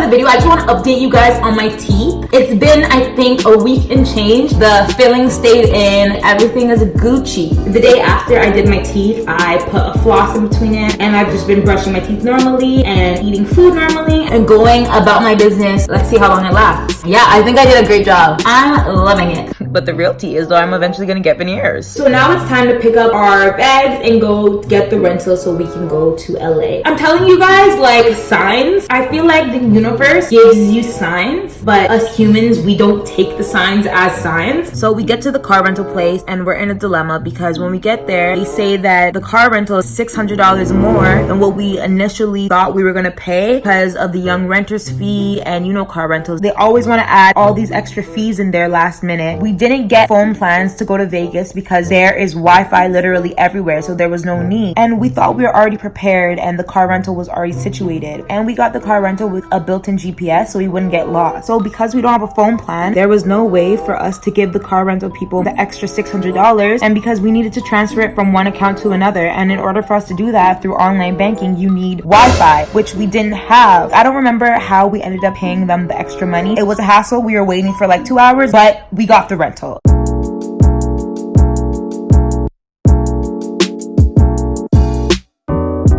the video, I just want to update you guys on my teeth. It's been, I think, a week and change. The filling stayed in. Everything is Gucci. The day after I did my teeth, I put a floss in between it, and I've just been brushing my teeth normally and eating food normally and going about my business. Let's see how long it lasts. Yeah, I think I did a great job. I'm loving it. But the real tea is though I'm eventually gonna get veneers. So now it's time to pick up our bags and go get the rental so we can go to LA. I'm telling you guys, like, signs. I feel like the universe gives you signs, but us humans, we don't take the signs as signs. So we get to the car rental place and we're in a dilemma because when we get there, they say that the car rental is $600 more than what we initially thought we were gonna pay because of the young renter's fee. And you know, car rentals, they always want to add all these extra fees in there last minute. We didn't get phone plans to go to Vegas because there is Wi-Fi literally everywhere, so there was no need. And we thought we were already prepared and the car rental was already situated. And we got the car rental with a built-in GPS so we wouldn't get lost. So because we don't have a phone plan, there was no way for us to give the car rental people the extra $600. And because we needed to transfer it from one account to another, and in order for us to do that through online banking, you need Wi-Fi, which we didn't have. I don't remember how we ended up paying them the extra money. It was a hassle. We were waiting for like 2 hours, but we got the rental.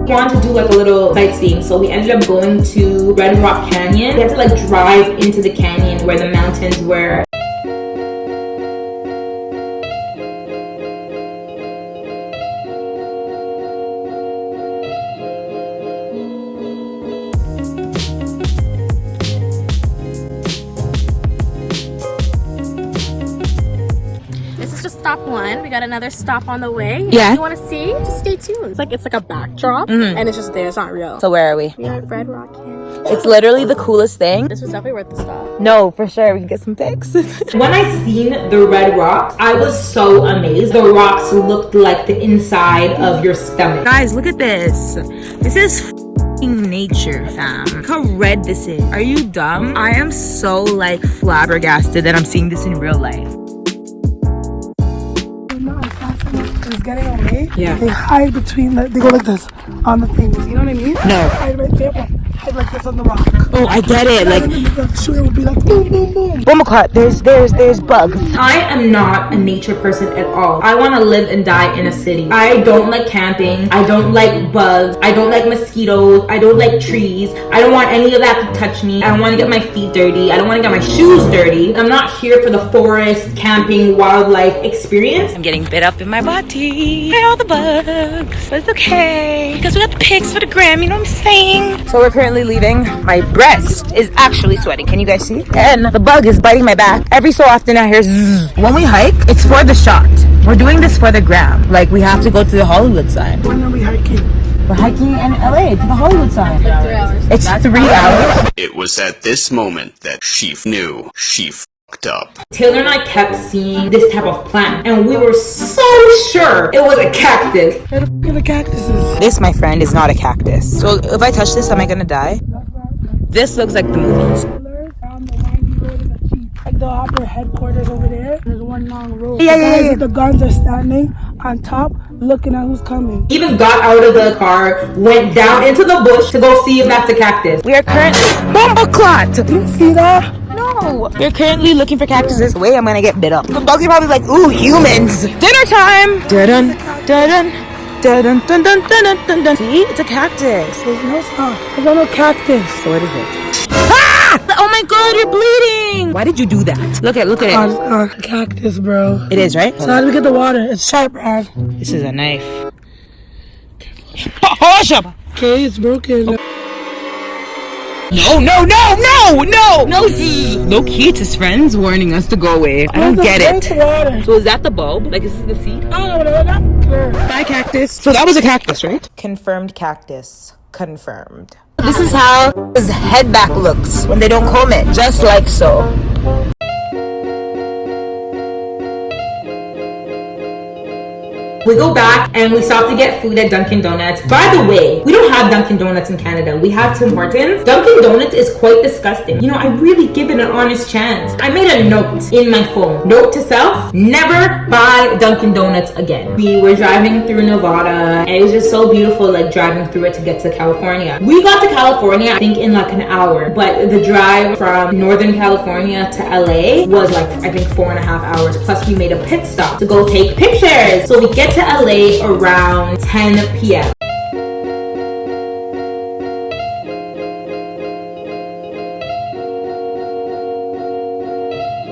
We wanted to do like a little sightseeing, so we ended up going to Red Rock Canyon. We had to like drive into the canyon where the mountains were. Stop one. We got another stop on the way. Yeah. If you want to see, just stay tuned. It's like a backdrop, and it's just there. It's not real. So where are we? We are at Red Rock Canyon. It's literally the coolest thing. This was definitely worth the stop. No, for sure. We can get some pics. When I seen the red rocks, I was so amazed. The rocks looked like the inside of your stomach. Guys, look at this. This is nature, fam. Look how red this is. Are you dumb? I am so like flabbergasted that I'm seeing this in real life. Is getting away. Yeah. They hide between they go like this on the things. You know what I mean? No. Hide right there. Hide like this on the rock. Oh, I get it. Like the shooter would be like boom, boom, boom. Boomacart, there's bugs. I am not a nature person at all. I want to live and die in a city. I don't like camping. I don't like bugs. I don't like mosquitoes. I don't like trees. I don't want any of that to touch me. I don't want to get my feet dirty. I don't want to get my shoes dirty. I'm not here for the forest, camping, wildlife experience. I'm getting bit up in my body by all the bugs. But it's okay, because we got the pics for the gram, you know what I'm saying? So we're currently leaving. My breast is actually sweating. Can you guys see? And the bug is biting my back. Every so often I hear zzz. When we hike, it's for the shot. We're doing this for the gram. Like, we have to go to the Hollywood sign. When are we hiking? We're hiking in LA to the Hollywood sign. 3 hours. It's 3 hours. It was at this moment that she knew she fucked up. Taylor and I kept seeing this type of plant, and we were so sure it was a cactus. Where the f*** are the cactuses? This, my friend, is not a cactus. So if I touch this, am I gonna die? This looks like the movies. On the windy road in the Jeep. Like they'll have their headquarters over there. There's one long road. Yeah, the yeah, guys yeah. with the guns are standing on top, looking at who's coming. Even got out of the car, went down into the bush to go see if that's a cactus. We are currently Bumbleclot. You see that? No. We're currently looking for cactuses. Wait, I'm gonna get bit up. The bugs are probably like, ooh, humans. Dinner time. Dun dun dun dun dun dun dun dun dun. See, it's a cactus. There's no sound. There's no cactus. So what is it? Ah! Oh my God, you're bleeding. Why did you do that? Look at it. Cactus, bro. It is, right? So how do we get the water? It's sharp, Brad. This is a knife. Oh, Okay, it's broken. No, no key to his friends warning us to go away. I don't get it. Water. So is that the bulb? Like, is this the seed? I don't know. Bye, cactus. So that was a cactus, right? Confirmed cactus. Confirmed. This is how his head back looks when they don't comb it. Just like so. We go back and we stop to get food at Dunkin' Donuts. By the way, we don't have Dunkin' Donuts in Canada. We have Tim Hortons. Dunkin' Donuts is quite disgusting. You know, I really give it an honest chance. I made a note in my phone. Note to self, never buy Dunkin' Donuts again. We were driving through Nevada and it was just so beautiful, like driving through it to get to California. We got to California, I think in like an hour, but the drive from Northern California to LA was like, I think 4.5 hours. Plus we made a pit stop to go take pictures. So we get to LA around 10 p.m.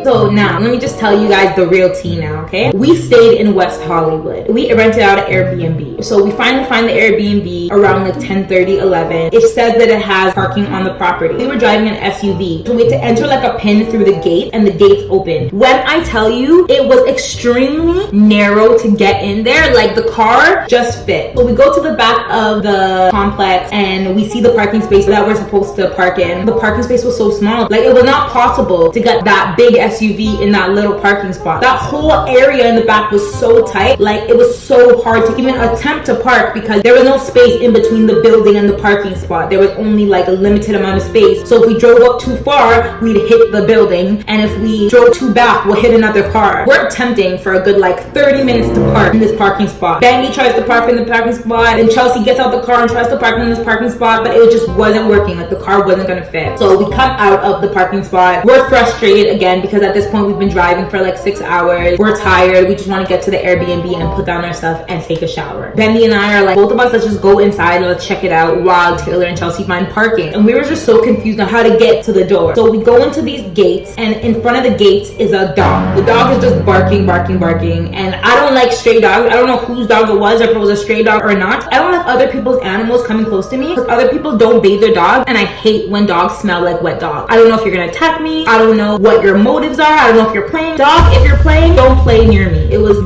So now, let me just tell you guys the real tea now, okay? We stayed in West Hollywood. We rented out an Airbnb. So we finally find the Airbnb around like 10:30, 11. It says that it has parking on the property. We were driving an SUV. So we had to enter like a pin through the gate and the gates opened. When I tell you, it was extremely narrow to get in there. Like the car just fit. So we go to the back of the complex and we see the parking space that we're supposed to park in. The parking space was so small. Like it was not possible to get that big SUV in that little parking spot. That whole area in the back was so tight, like it was so hard to even attempt to park because there was no space in between the building and the parking spot. There was only like a limited amount of space. So if we drove up too far, we'd hit the building, and if we drove too back, we'll hit another car. We're attempting for a good like 30 minutes to park in this parking spot. Benny tries to park in the parking spot, and Chelsea gets out the car and tries to park in this parking spot, but it just wasn't working. Like the car wasn't gonna fit. So we come out of the parking spot. We're frustrated again because at this point we've been driving for like 6 hours. We're tired. We just want to get to the Airbnb and put down our stuff and take a shower. Benny and I are like, both of us, let's just go inside and let's check it out while Taylor and Chelsea find parking. And we were just so confused on how to get to the door. So we go into these gates, and in front of the gates is a dog. The dog is just barking, barking, barking. And I don't like stray dogs. I don't know whose dog it was, or if it was a stray dog or not. I don't like other people's animals coming close to me because other people don't bathe their dogs, and I hate when dogs smell like wet dog. I don't know if you're gonna attack me. I don't know what your motives are. I don't know if you're playing. Dog, if you're playing, don't play near me. It was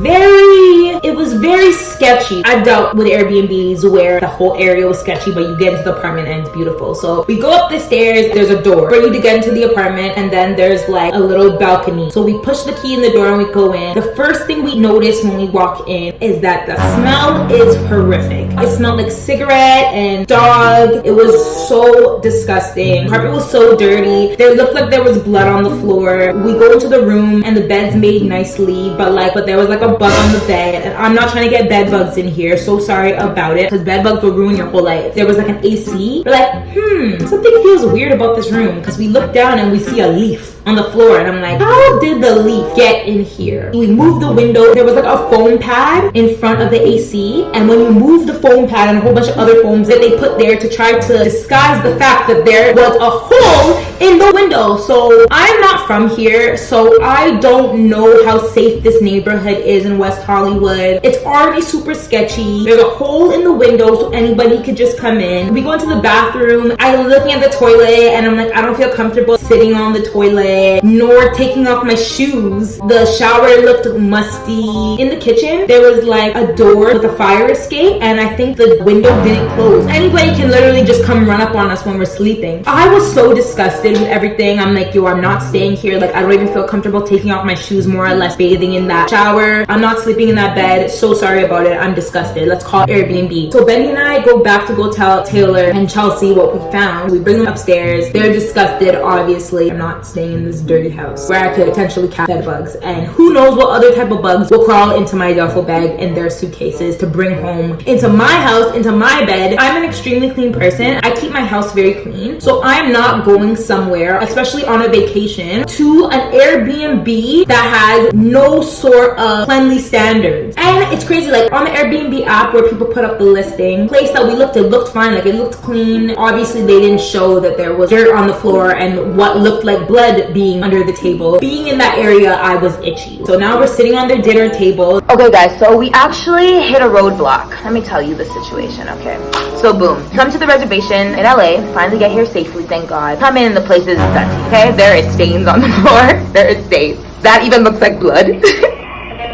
very sketchy. I've dealt with Airbnbs where the whole area was sketchy, but you get into the apartment and it's beautiful. So we go up the stairs, there's a door for you to get into the apartment, and then there's like a little balcony. So we push the key in the door and we go in. The first thing we notice when we walk in is that the smell is horrific. It smelled like cigarette and dog. It was so disgusting. The carpet was so dirty. There looked like there was blood on the floor. We go into the room and the bed's made nicely, but there was like a bug on the bed, and I'm not trying to get bed bugs in here, so sorry about it, because bed bugs will ruin your whole life. There was like an AC. We're like, something feels weird about this room, because we look down and we see a leaf on the floor, and I'm like, how did the leaf get in here? We moved the window. There was like a foam pad in front of the AC, and when you move the foam pad and a whole bunch of other foams that they put there to try to disguise the fact that there was a hole in the window. So I'm not from here, so I don't know how safe this neighborhood is in West Hollywood. It's already super sketchy. There's a hole in the window so anybody could just come in. We go into the bathroom. I'm looking at the toilet and I'm like, I don't feel comfortable sitting on the toilet nor taking off my shoes. The shower looked musty. In the kitchen, there was like a door with a fire escape, and I think the window didn't close. Anybody can literally just come run up on us when we're sleeping. I was so disgusted with everything. I'm like, yo, I'm not staying here. Like, I don't even feel comfortable taking off my shoes, more or less bathing in that shower. I'm not sleeping in that bed. So sorry about it. I'm disgusted. Let's call Airbnb. So Benny and I go back to go tell Taylor and Chelsea what we found. We bring them upstairs. They're disgusted, obviously. I'm not staying in this dirty house where I could potentially catch bed bugs, and who knows what other type of bugs will crawl into my duffel bag in their suitcases to bring home into my house, into my bed. I'm an extremely clean person. I keep my house very clean, so I'm not going somewhere, especially on a vacation, to an Airbnb that has no sort of cleanly standards. And it's crazy, like on the Airbnb app where people put up the listing, place that we looked at looked fine, like it looked clean. Obviously they didn't show that there was dirt on the floor and what looked like blood being under the table. Being in that area, I was itchy. So now we're sitting on their dinner table. Okay guys, so we actually hit a roadblock. Let me tell you the situation, okay? So boom, come to the reservation in LA, finally get here safely, thank God. Come in, the place is dusty, okay? There is stains on the floor. There is stains. That even looks like blood. Hello,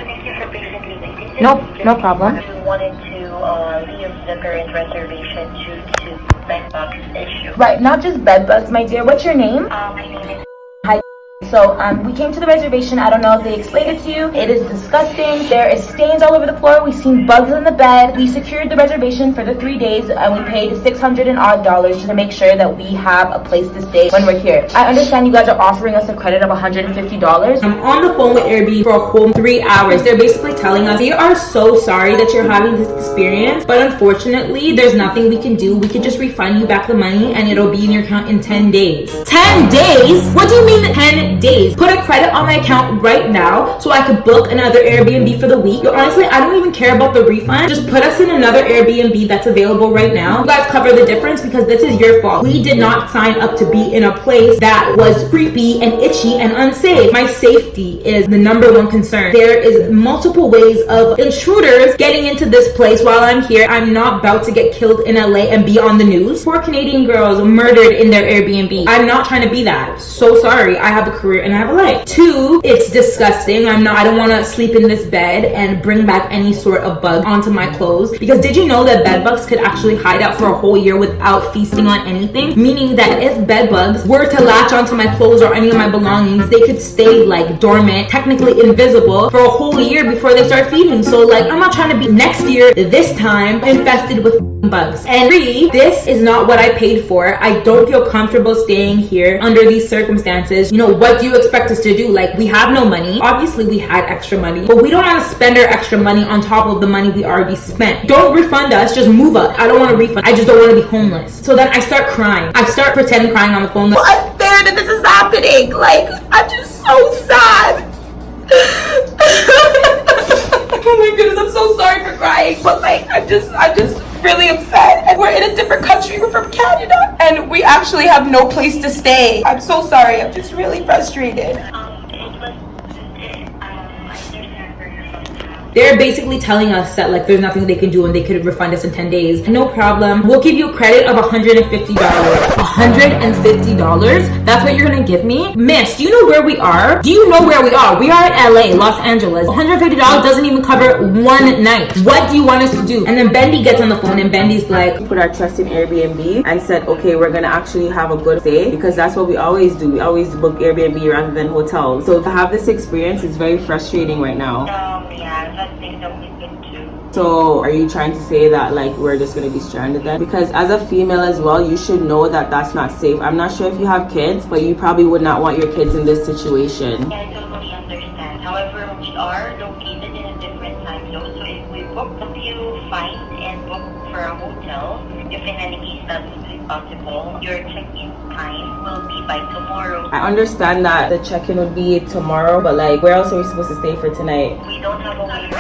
thank you for patiently waiting. No problem. We wanted to leave the current reservation due to bed bugs issue. Right, not just bed bugs, my dear. What's your name? My name is... Hi. So we came to the reservation. I don't know if they explained it to you. It is disgusting. There is stains all over the floor. We've seen bugs in the bed. We secured the reservation for the 3 days and we paid $600 and odd just to make sure that we have a place to stay when we're here. I understand you guys are offering us a credit of $150. I'm on the phone with Airbnb for a whole 3 hours. They're basically telling us, we are so sorry that you're having this experience, but unfortunately, there's nothing we can do. We could just refund you back the money and it'll be in your account in 10 days. 10 days? What do you mean 10 days? Put a credit on my account right now so I could book another Airbnb for the week. Yo, honestly, I don't even care about the refund. Just put us in another Airbnb that's available right now. You guys cover the difference because this is your fault. We did not sign up to be in a place that was creepy and itchy and unsafe. My safety is the #1 concern. There is multiple ways of intruders getting into this place while I'm here. I'm not about to get killed in LA and be on the news. 4 Canadian girls murdered in their Airbnb. I'm not trying to be that. So sorry. I have a career and I have a life. 2, it's disgusting. I don't want to sleep in this bed and bring back any sort of bug onto my clothes. Because did you know that bed bugs could actually hide out for a whole year without feasting on anything? Meaning that if bed bugs were to latch onto my clothes or any of my belongings, they could stay like dormant, technically invisible for a whole year before they start feeding. So like, I'm not trying to be next year this time infested with bugs. And 3, this is not what I paid for. I don't feel comfortable staying here under these circumstances. You know, what do you expect us to do? Like, we have no money. Obviously we had extra money, but we don't want to spend our extra money on top of the money we already spent. Don't refund us, just move us. I don't want to refund. I just don't want to be homeless. So then I start crying. I start pretending crying on the phone. Like, so unfair that this is happening. Like, I'm just so sad. Oh my goodness, I'm so sorry for crying, but like, I'm just really upset. And we're in a different country. We're from Canada, and we actually have no place to stay. I'm so sorry. I'm just really frustrated. They're basically telling us that like there's nothing they can do and they could refund us in 10 days. No problem. We'll give you a credit of $150. $150? That's what you're gonna give me? Miss, do you know where we are? Do you know where we are? We are in LA, Los Angeles. $150 doesn't even cover 1 night. What do you want us to do? And then Bendy gets on the phone and Bendy's like, put our trust in Airbnb and said, okay, we're gonna actually have a good stay, because that's what we always do. We always book Airbnb rather than hotels. So to have this experience is very frustrating right now. Yeah, that's things that we've been to. So are you trying to say that like we're just gonna be stranded then? Because as a female as well, you should know that that's not safe. I'm not sure if you have kids, but you probably would not want your kids in this situation. Yeah, I totally understand. However, we are located in a different time zone, so if we book a few flights and book for a hotel, if in any case that's possible, your check-in time will be by tomorrow. I understand that the check-in would be tomorrow, but like, where else are we supposed to stay for tonight? We don't have a way.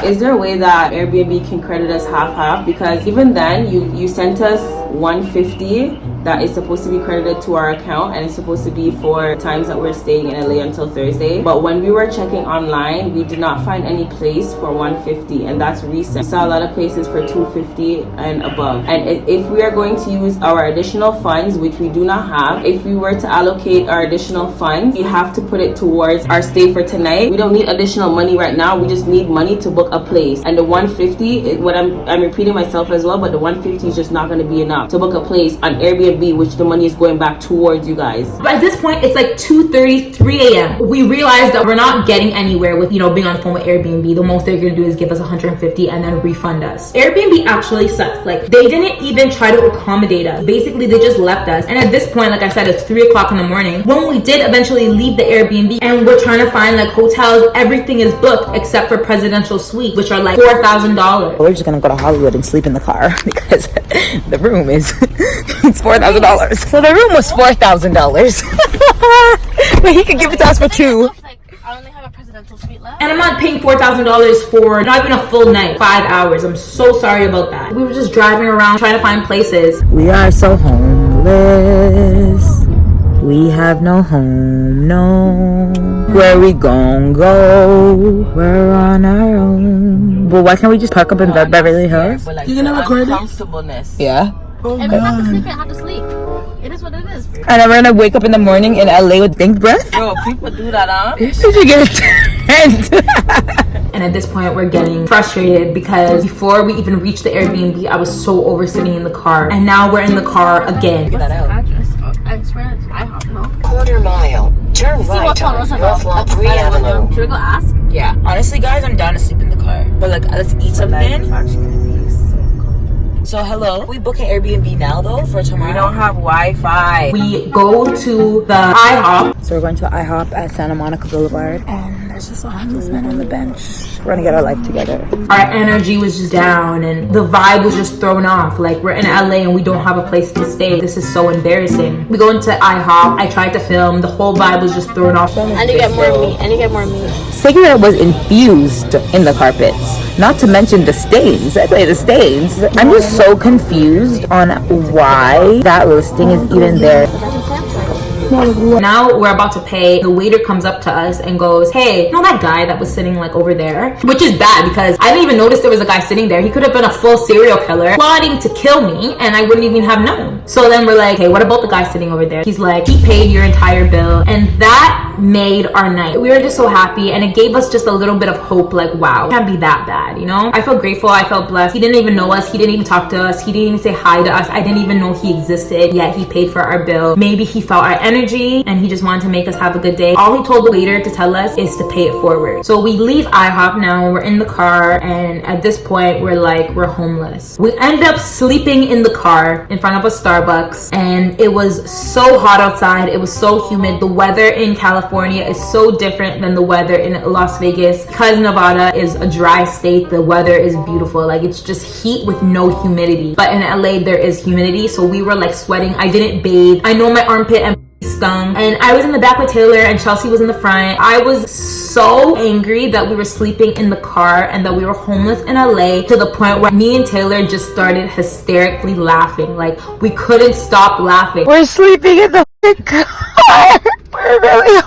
Is there a way that Airbnb can credit us half? Because even then, you sent us $150 that is supposed to be credited to our account, and it's supposed to be for times that we're staying in LA until Thursday. But when we were checking online, we did not find any place for $150, and that's recent. We saw a lot of places for $250 and above. And if we are going to use our additional funds, which we do not have, if we were to allocate our additional funds, we have to put it towards our stay for tonight. We don't need additional money right now. We just need money to book a place. And the $150, what I'm repeating myself as well, but the $150 is just not going to be enough to book a place on Airbnb, which the money is going back towards you guys. But at this point, it's like 2:33 a.m. We realize that we're not getting anywhere with, being on the phone with Airbnb. The most they're gonna do is give us $150 and then refund us. Airbnb actually sucks. Like, they didn't even try to accommodate us. Basically, they just left us. And at this point, like I said, it's 3 o'clock in the morning. When we did eventually leave the Airbnb and we're trying to find like hotels, everything is booked except for presidential suite, which are like $4,000. We're just gonna go to Hollywood and sleep in the car because the room is it's $4,000. So the room was $4,000, but he could give it to us for $2. I only have a presidential suite left. And I'm not paying $4,000 for not even a full night, 5 hours. I'm so sorry about that. We were just driving around trying to find places. We are so homeless. We have no home, no. Where we gon' go? We're on our own. But why can't we just park up in Beverly Hills? You gonna record it? Comfortableness. Yeah. Oh If I have to god. sleep, I have to sleep. It is what it is. And then we're gonna wake up in the morning in LA with stink breath? Yo, people do that, huh? Did you get it? And at this point, we're getting frustrated because before we even reached the Airbnb, I was so over sitting in the car. And now we're in the car again. What's the address? I swear it's IHOP, no? Quarter mile. Turn right on North Bree Avenue. Should we go ask? Yeah. Honestly, guys, I'm down to sleep in the car. But like, let's eat something. So hello, we book an Airbnb now though for tomorrow. We don't have Wi-Fi. We go to the IHOP. So we're going to IHOP at Santa Monica Boulevard, and there's just a homeless man on the bench. We're gonna get our life together. Our energy was just down and the vibe was just thrown off. Like, we're in LA and we don't have a place to stay. This is so embarrassing. We go into IHOP. I tried to film. The whole vibe was just thrown off. And you get more meat. Cigarette was infused in the carpets. Not to mention the stains. I say the stains. I'm just so confused on why that listing is even there. Now we're about to pay. The waiter comes up to us and goes, hey, you know that guy that was sitting like over there? Which is bad because I didn't even notice there was a guy sitting there. He could have been a full serial killer plotting to kill me and I wouldn't even have known. So then we're like, hey, what about the guy sitting over there? He's like, he paid your entire bill. And that made our night. We were just so happy and it gave us just a little bit of hope, like, wow, it can't be that bad, you know? I felt grateful. I felt blessed. He didn't even know us. He didn't even talk to us. He didn't even say hi to us. I didn't even know he existed, yet he paid for our bill. Maybe he felt our energy and he just wanted to make us have a good day. All he told the waiter to tell us is to pay it forward. So we leave IHOP now. We're in the car and at this point we're like, we're homeless. We end up sleeping in the car in front of a Starbucks and it was so hot outside. It was so humid. The weather in California is so different than the weather in Las Vegas. Because Nevada is a dry state, the weather is beautiful. Like, it's just heat with no humidity. But in LA there is humidity, so we were like sweating. I didn't bathe. I know my armpit and stung, and I was in the back with Taylor and Chelsea was in the front. I was so angry that we were sleeping in the car and that we were homeless in LA, to the point where me and Taylor just started hysterically laughing. Like, we couldn't stop laughing. We're sleeping in the car. We're really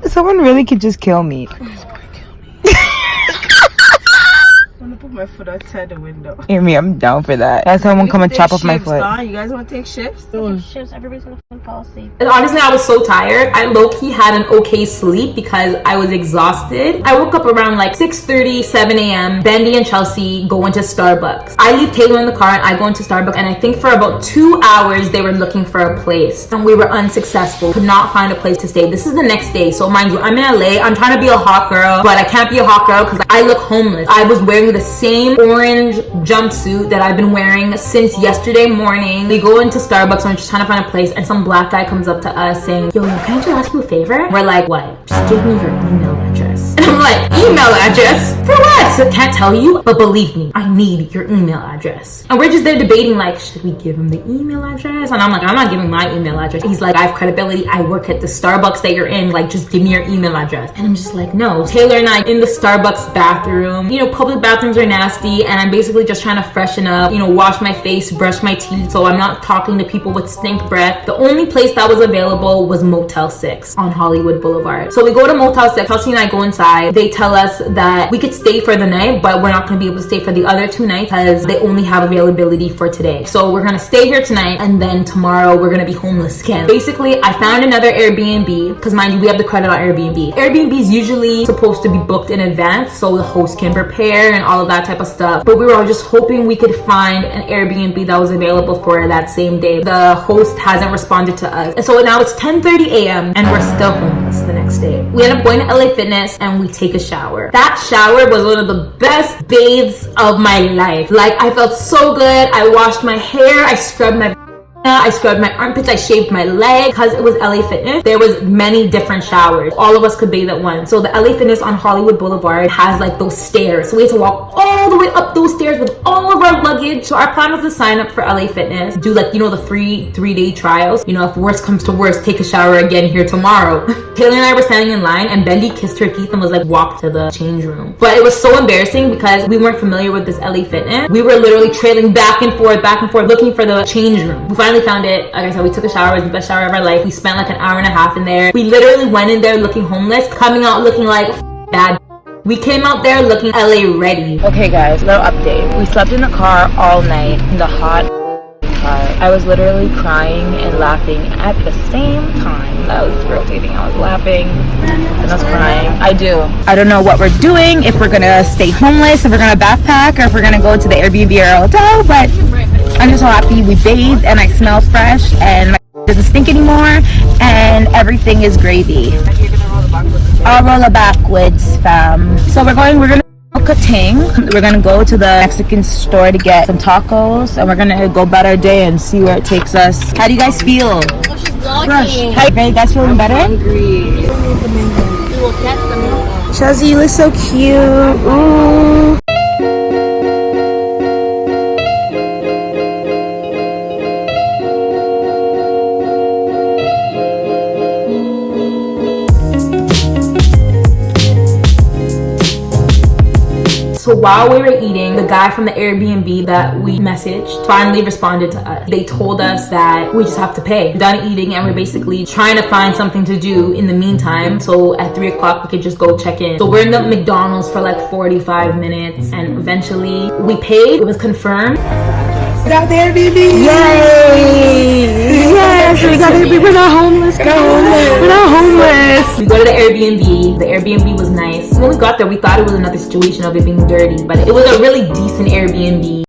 Someone really could just kill me. My foot outside the window. Hear me, I'm down for that. Have someone come and chop off my foot. You guys want to take shifts? Shifts, everybody's gonna fall asleep. And honestly, I was so tired. I low-key had an okay sleep because I was exhausted. I woke up around like 6:30, 7 a.m. Bendy and Chelsea go into Starbucks. I leave Taylor in the car and I go into Starbucks, and I think for about 2 hours they were looking for a place and we were unsuccessful. Could not find a place to stay. This is the next day, so mind you, I'm in LA. I'm trying to be a hot girl, but I can't be a hot girl because I look homeless. I was wearing the same orange jumpsuit that I've been wearing since yesterday morning. We go into Starbucks and we're just trying to find a place, and some black guy comes up to us saying, yo, can I just ask you a favor? We're like, what? Just give me your email address. And I'm like, email address? For what? So can't tell you, but believe me, I need your email address. And we're just there debating, like, should we give him the email address? And I'm like, I'm not giving my email address. He's like, I have credibility. I work at the Starbucks that you're in. Like, just give me your email address. And I'm just like, no. Taylor and I in the Starbucks bathroom. You know, public bathrooms are nasty, and I'm basically just trying to freshen up, you know, wash my face, brush my teeth, so I'm not talking to people with stink breath. The only place that was available was Motel 6 on Hollywood Boulevard. So we go to Motel 6. Chelsea and I go inside. They tell us that we could stay for the night, but we're not going to be able to stay for the other 2 nights because they only have availability for today. So we're going to stay here tonight, and then tomorrow we're going to be homeless again. Basically, I found another Airbnb because, mind you, we have the credit on Airbnb. Airbnb is usually supposed to be booked in advance so the host can prepare and all of that type of stuff. But we were all just hoping we could find an Airbnb that was available for that same day. The host hasn't responded to us. And so now it's 10:30 a.m. and we're still homeless the next day. We end up going to LA Fitness and we take a shower. That shower was one of the best bathes of my life. Like, I felt so good. I washed my hair. I scrubbed my I scrubbed my armpits, I shaved my leg. Because it was LA Fitness, there was many different showers. All of us could bathe at once. So the LA Fitness on Hollywood Boulevard has like those stairs. So we had to walk all the way up those stairs with all of our luggage. So our plan was to sign up for LA Fitness, do like, you know, the free 3-day trials. You know, if worst comes to worst, take a shower again here tomorrow. Taylor and I were standing in line and Bendy kissed her teeth and was like, walk to the change room. But it was so embarrassing because we weren't familiar with this LA Fitness. We were literally trailing back and forth, looking for the change room. We finally found it. Like I said, we took a shower. It was the best shower of our life. We spent like an hour and a half in there. We literally went in there looking homeless, coming out looking like bad. We came out there looking LA ready. Okay guys, little update. We slept in the car all night in the hot car. I was literally crying and laughing at the same time. I was rotating. I was laughing and I was crying. I do. I don't know what we're doing, if we're gonna stay homeless, if we're gonna backpack, or if we're gonna go to the Airbnb or hotel, but I'm just so happy we bathed and I smell fresh and my doesn't stink anymore and everything is gravy. I'll roll it backwards, fam. So we're gonna Kating. We're gonna go to the Mexican store to get some tacos and we're gonna go about our day and see where it takes us. How do you guys feel? Fresh. Hey, you guys feeling better? Hungry. Chelsea, you look so cute. Ooh. So while we were eating, the guy from the Airbnb that we messaged finally responded to us. They told us that we just have to pay. We're done eating and we're basically trying to find something to do in the meantime. So at 3 o'clock, we could just go check in. So we're in the McDonald's for like 45 minutes and eventually we paid. It was confirmed. We got the Airbnb. Yay! Yes, we got the Airbnb. We're not homeless, guys. We're not homeless. We go to the Airbnb. The Airbnb was nice. When we got there, we thought it was another situation of it being dirty, but it was a really decent Airbnb.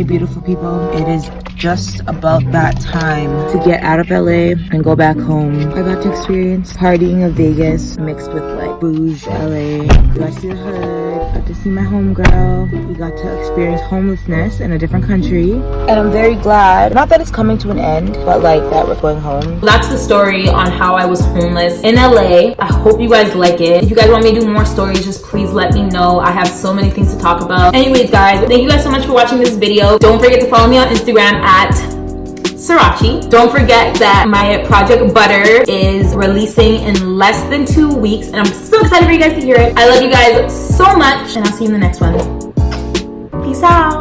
Beautiful people, it is just about that time to get out of LA and go back home. I got to experience partying of Vegas mixed with like bouge LA. We got to see the hood, got to see my homegirl. We got to experience homelessness in a different country. And I'm very glad, not that it's coming to an end, but like that we're going home. That's the story on how I was homeless in LA. I hope you guys like it. If you guys want me to do more stories, just please let me know. I have so many things to talk about. Anyways, guys, thank you guys so much for watching this video. Don't forget to follow me on Instagram at Srirachi. Don't forget that my project Butter is releasing in less than 2 weeks and I'm so excited for you guys to hear it. I love you guys so much and I'll see you in the next one. Peace out.